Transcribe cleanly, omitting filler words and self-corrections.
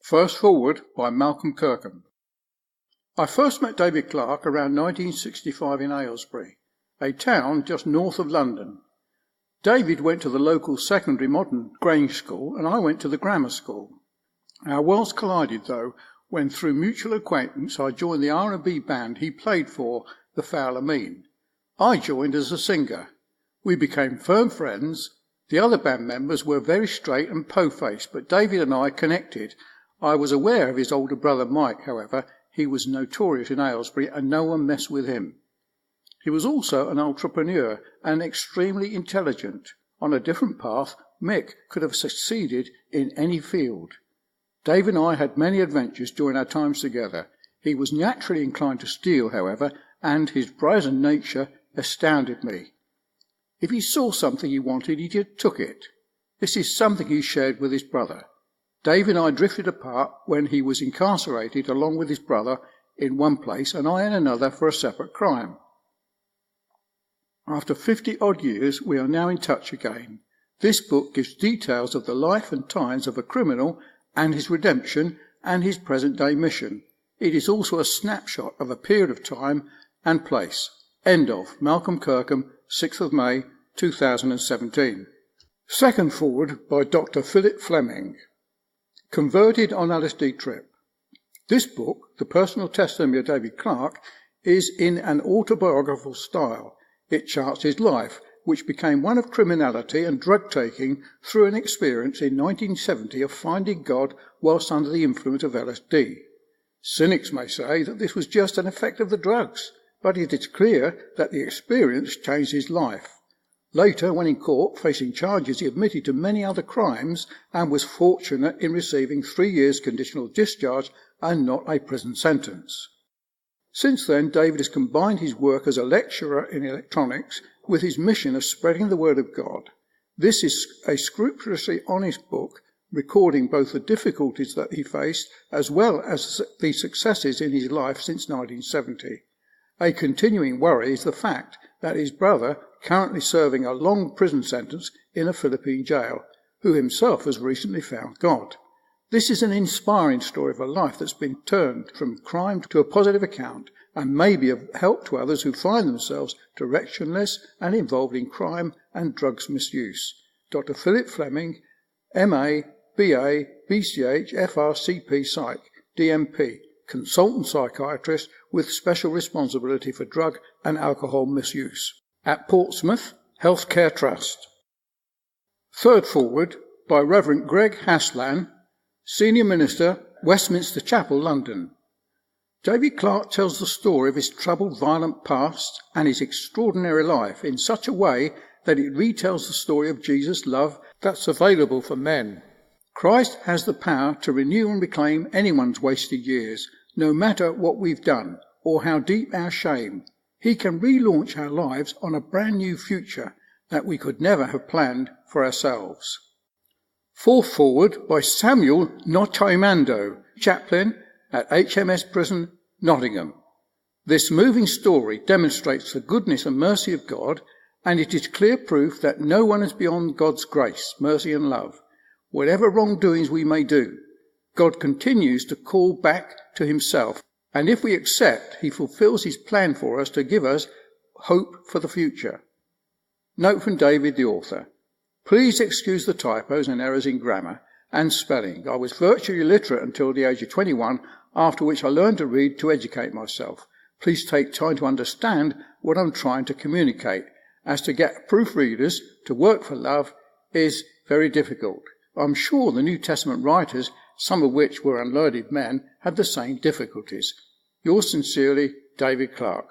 First Forward by Malcolm Kirkham. I first met David Clarke around 1965 in Aylesbury, a town just north of London. David went to the local secondary modern Grange school and I went to the grammar school. Our worlds collided though when through mutual acquaintance I joined the R&B band he played for, the Fowler Mean. I joined as a singer. We became firm friends. The other band members were very straight and po-faced, but David and I connected. I was aware of his older brother Mike, however. He was notorious in Aylesbury and no one messed with him. He was also an entrepreneur and extremely intelligent. On a different path, Mick could have succeeded in any field. Dave and I had many adventures during our times together. He was naturally inclined to steal, however, and his brazen nature astounded me. If he saw something he wanted, he just took it. This is something he shared with his brother. Dave and I drifted apart when he was incarcerated along with his brother in one place and I in another for a separate crime. After 50-odd years, we are now in touch again. This book gives details of the life and times of a criminal and his redemption and his present-day mission. It is also a snapshot of a period of time and place. End of. Malcolm Kirkham, 6th of May, 2017. Second Forward by Dr. Philip Fleming. Converted on LSD trip. This book, the personal testimony of David Clarke, is in an autobiographical style. It charts his life, which became one of criminality and drug-taking through an experience in 1970 of finding God whilst under the influence of LSD. Cynics may say that this was just an effect of the drugs, but it is clear that the experience changed his life. Later, when in court facing charges, he admitted to many other crimes and was fortunate in receiving 3 years conditional discharge and not a prison sentence. Since then, David has combined his work as a lecturer in electronics with his mission of spreading the word of God. This is a scrupulously honest book, recording both the difficulties that he faced as well as the successes in his life since 1970. A continuing worry is the fact that his brother, currently serving a long prison sentence in a Philippine jail, who himself has recently found God. This is an inspiring story of a life that's been turned from crime to a positive account and may be of help to others who find themselves directionless and involved in crime and drugs misuse. Dr. Philip Fleming, MA, BA, BCH, FRCP Psych, DMP, consultant psychiatrist with special responsibility for drug and alcohol misuse. At Portsmouth Healthcare Trust. Third Forward by Reverend Greg Haslan, Senior Minister, Westminster Chapel, London. David Clarke tells the story of his troubled, violent past and his extraordinary life in such a way that it retells the story of Jesus' love that's available for men. Christ has the power to renew and reclaim anyone's wasted years, no matter what we've done or how deep our shame. He can relaunch our lives on a brand new future that we could never have planned for ourselves. Fourth Forward by Samuel Notaimando, chaplain at HMS Prison, Nottingham. This moving story demonstrates the goodness and mercy of God, and it is clear proof that no one is beyond God's grace, mercy and love. Whatever wrongdoings we may do, God continues to call back to himself, and if we accept, he fulfills his plan for us to give us hope for the future. Note from David, the author. Please excuse the typos and errors in grammar and spelling. I was virtually illiterate until the age of 21, after which I learned to read to educate myself. Please take time to understand what I'm trying to communicate, as to get proofreaders to work for love is very difficult. I'm sure the New Testament writers, some of which were unlearned men, had the same difficulties. Yours sincerely, David Clarke.